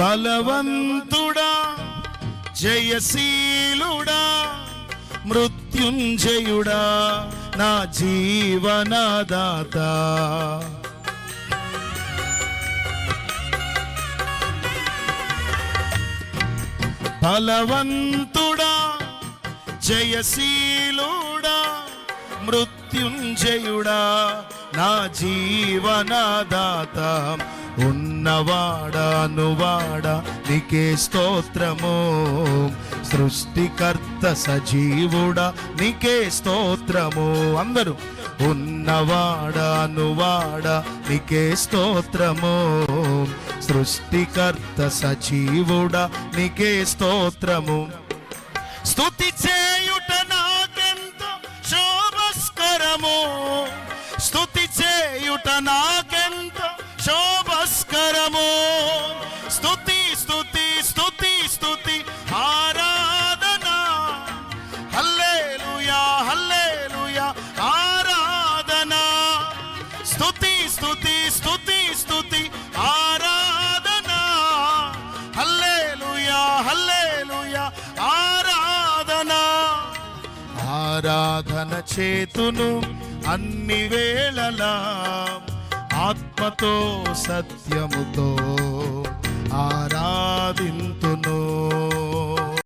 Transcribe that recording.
బలవంతుడా జయశీలుడా మృత్యుంజయుడా నా జీవనదాత. బలవంతుడా జయశీలుడా మృత్యుంజయుడా నా జీవనదాత. ఉన్నవాడా నువాడా నీకే స్తోత్రము, సృష్టికర్త సజీవుడా నీకే స్తోత్రము. అందరూ ఉన్నవాడా నువాడా నీకే స్తోత్రము, సృష్టికర్త సజీవుడా నీకే స్తోత్రము. స్తుతి చేయుట నాకెంతో శోభస్కరము, స్తుతి చేయుట నాకెంతో శోభస్కరము. స్తుతి స్తుతి స్తుతి స్తుతి ఆరాధనా, హల్లెలూయా హల్లెలూయా ఆరాధనా. స్తుతి స్తుతి స్తుతి స్తుతి ఆరాధనా, హల్లెలూయా హల్లెలూయా ఆరాధనా. ఆరాధన చేతును అన్ని వేళలా, ఆత్మతో సత్యముతో ఆరాధింతును.